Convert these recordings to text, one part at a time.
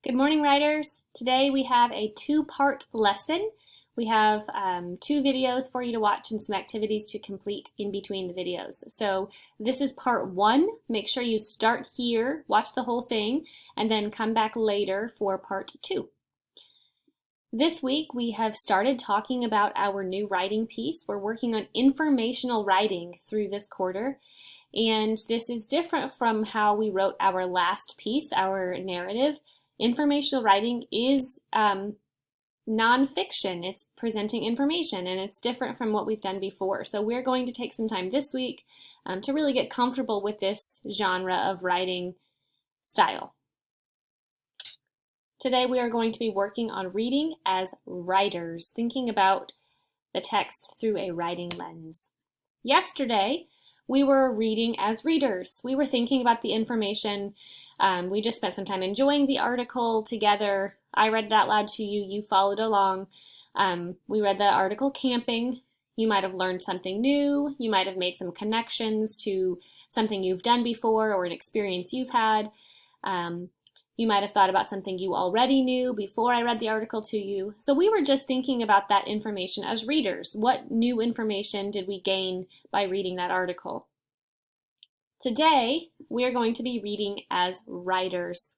Good morning, writers. Today we have a two-part lesson. We have two videos for you to watch and some activities to complete in between the videos. So this is part one. Make sure you start here, watch the whole thing, and then come back later for part two. This week we have started talking about our new writing piece. We're working on informational writing through this quarter. And this is different from how we wrote our last piece, our narrative. Informational writing is nonfiction. It's presenting information, and it's different from what we've done before. So we're going to take some time this week to really get comfortable with this genre of writing style. Today we are going to be working on reading as writers, thinking about the text through a writing lens. Yesterday, we were reading as readers. We were thinking about the information. We just spent some time enjoying the article together. I read it out loud to you. You followed along. We read the article Camping. You might have learned something new. You might have made some connections to something you've done before or an experience you've had. You might have thought about something you already knew before I read the article to you. So we were just thinking about that information as readers. What new information did we gain by reading that article? Today, we are going to be reading as writers.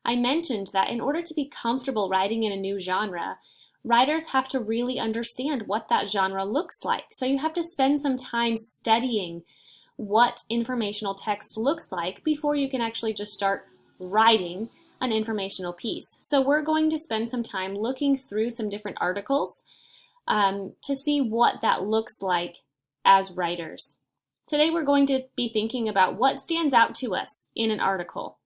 I mentioned that in order to be comfortable writing in a new genre, writers have to really understand what that genre looks like. So you have to spend some time studying what informational text looks like before you can actually just start writing an informational piece. So we're going to spend some time looking through some different articles to see what that looks like as writers. Today we're going to be thinking about what stands out to us in an article.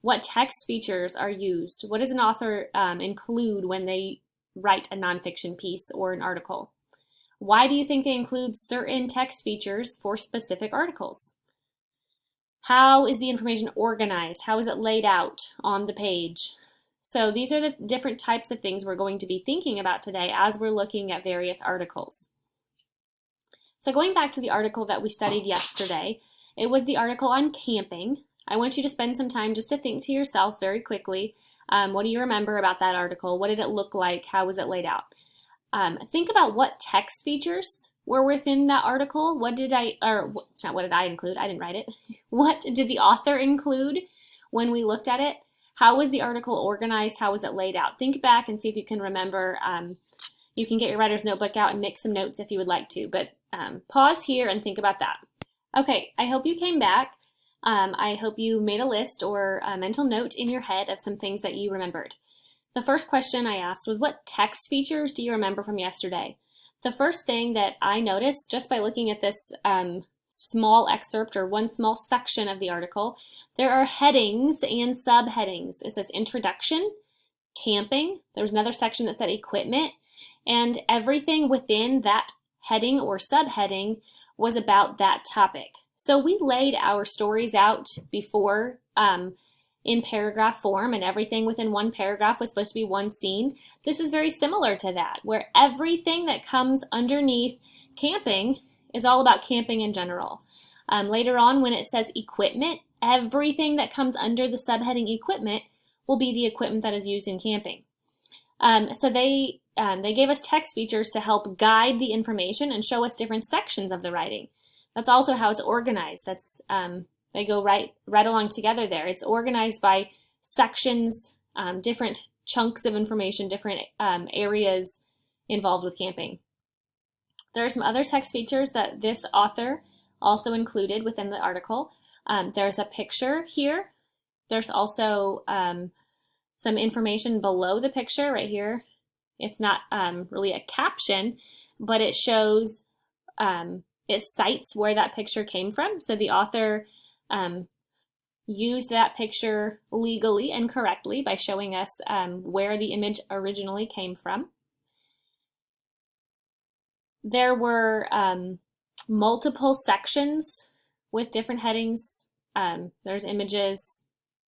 What text features are used? What does an author include when they write a nonfiction piece or an article? Why do you think they include certain text features for specific articles? How is the information organized? How is it laid out on the page? So these are the different types of things we're going to be thinking about today as we're looking at various articles. So going back to the article that we studied yesterday, it was the article on camping. I want you to spend some time just to think to yourself very quickly, what do you remember about that article? What did it look like? How was it laid out? Think about what text features were within that article. Not what did I include? I didn't write it. What did the author include when we looked at it? How was the article organized? How was it laid out? Think back and see if you can remember. You can get your writer's notebook out and make some notes if you would like to, but pause here and think about that. Okay, I hope you came back. I hope you made a list or a mental note in your head of some things that you remembered. The first question I asked was, what text features do you remember from yesterday? The first thing that I noticed just by looking at this small excerpt or one small section of the article, there are headings and subheadings. It says introduction, camping. There was another section that said equipment, and everything within that heading or subheading was about that topic. So we laid our stories out before in paragraph form, and everything within one paragraph was supposed to be one scene. This is very similar to that, where everything that comes underneath camping is all about camping in general. Later on, when it says equipment, everything that comes under the subheading equipment will be the equipment that is used in camping. So they gave us text features to help guide the information and show us different sections of the writing. That's also how it's organized. They go right along together there. It's organized by sections, different chunks of information, different areas involved with camping. There are some other text features that this author also included within the article. There's a picture here. There's also some information below the picture right here. It's not really a caption, but it shows, it cites where that picture came from. So the author used that picture legally and correctly by showing us where the image originally came from. There were multiple sections with different headings. There's images,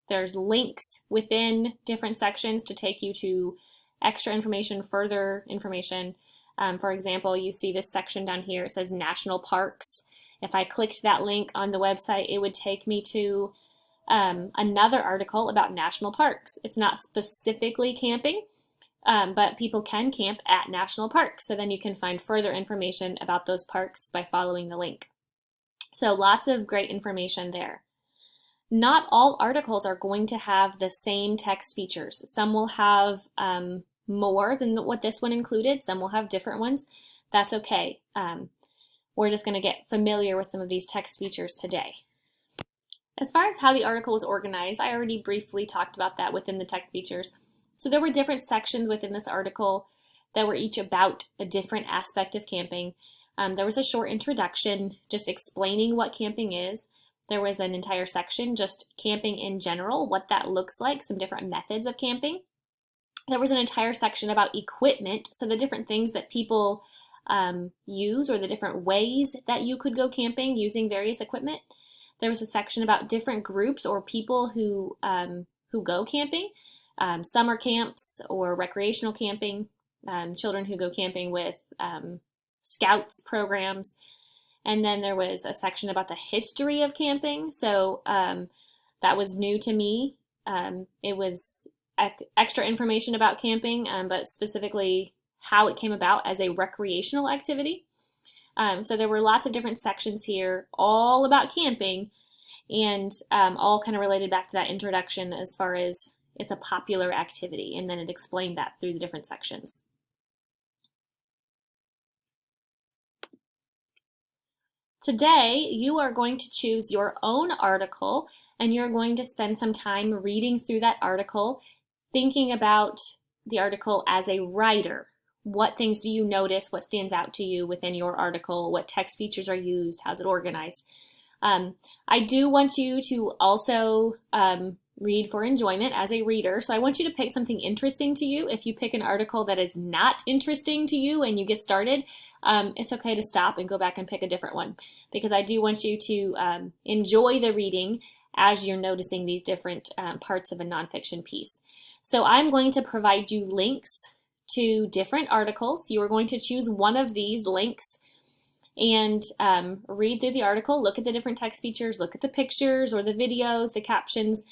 there's links within different sections to take you to extra information, further information. For example, you see this section down here, it says national parks. If I clicked that link on the website, it would take me to another article about national parks. It's not specifically camping, but people can camp at national parks. So then you can find further information about those parks by following the link. So lots of great information there. Not all articles are going to have the same text features. Some will have more than what this one included. Some will have different ones. That's okay. We're just going to get familiar with some of these text features today. As far as how the article was organized, I already briefly talked about that within the text features. So there were different sections within this article that were each about a different aspect of camping. There was a short introduction just explaining what camping is. There was an entire section just camping in general, what that looks like, some different methods of camping. There was an entire section about equipment, so the different things that people use or the different ways that you could go camping using various equipment. There was a section about different groups or people who go camping, summer camps or recreational camping, children who go camping with scouts programs. And then there was a section about the history of camping. So that was new to me. It was extra information about camping, but specifically how it came about as a recreational activity. So there were lots of different sections here, all about camping, and all kind of related back to that introduction as far as it's a popular activity, and then it explained that through the different sections. Today, you are going to choose your own article, and you're going to spend some time reading through that article, thinking about the article as a writer. What things do you notice? What stands out to you within your article? What text features are used? How's it organized? I do want you to also read for enjoyment as a reader. So I want you to pick something interesting to you. If you pick an article that is not interesting to you and you get started, it's okay to stop and go back and pick a different one, because I do want you to enjoy the reading as you're noticing these different parts of a nonfiction piece. So I'm going to provide you links to different articles. You are going to choose one of these links and read through the article, look at the different text features, look at the pictures or the videos, the captions,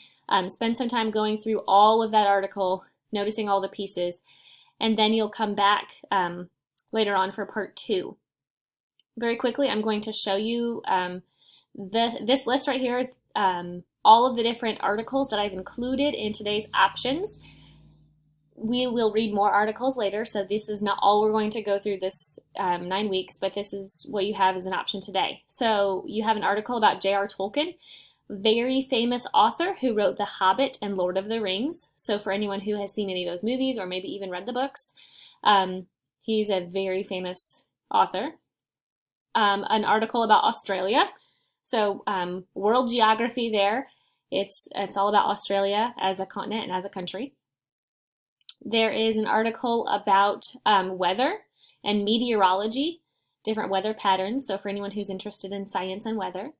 spend some time going through all of that article, noticing all the pieces, and then you'll come back later on for part 2. Very quickly, I'm going to show you this list right here is all of the different articles that I've included in today's options. We will read more articles later, so this is not all we're going to go through this 9 weeks, but this is what you have as an option today. So you have an article about J.R. Tolkien, very famous author who wrote The Hobbit and Lord of the Rings. So for anyone who has seen any of those movies or maybe even read the books, he's a very famous author. An article about Australia. So world geography there. It's all about Australia as a continent and as a country. There is an article about weather and meteorology, different weather patterns, so for anyone who's interested in science and weather.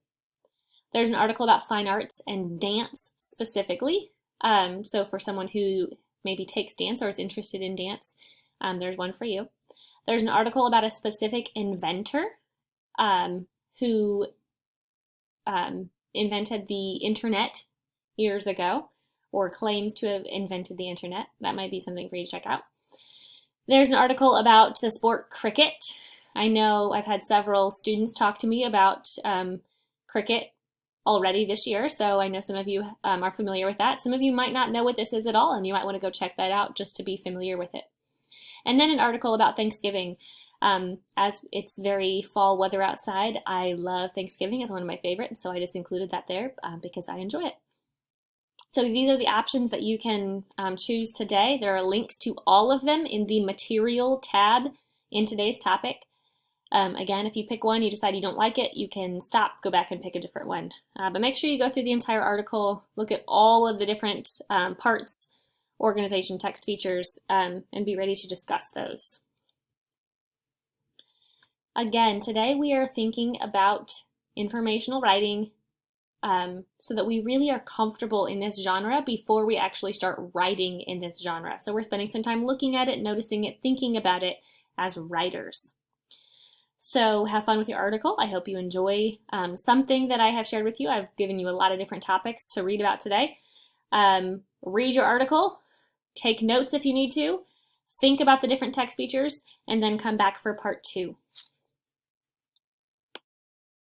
There's an article about fine arts and dance specifically, so for someone who maybe takes dance or is interested in dance, there's one for you. There's an article about a specific inventor who invented the internet years ago, or claims to have invented the internet. That might be something for you to check out. There's an article about the sport cricket. I know I've had several students talk to me about cricket already this year, so I know some of you are familiar with that. Some of you might not know what this is at all, and you might want to go check that out just to be familiar with it. And then an article about Thanksgiving. As it's very fall weather outside, I love Thanksgiving. It's one of my favorites, so I just included that there because I enjoy it. So these are the options that you can choose today. There are links to all of them in the Material tab in today's topic. Again, if you pick one, you decide you don't like it, you can stop, go back and pick a different one. But make sure you go through the entire article, look at all of the different parts, organization, text features, and be ready to discuss those. Again, today we are thinking about informational writing, so that we really are comfortable in this genre before we actually start writing in this genre. So we're spending some time looking at it, noticing it, thinking about it as writers. So have fun with your article. I hope you enjoy something that I have shared with you. I've given you a lot of different topics to read about today. Read your article, take notes if you need to, think about the different text features, and then come back for part 2.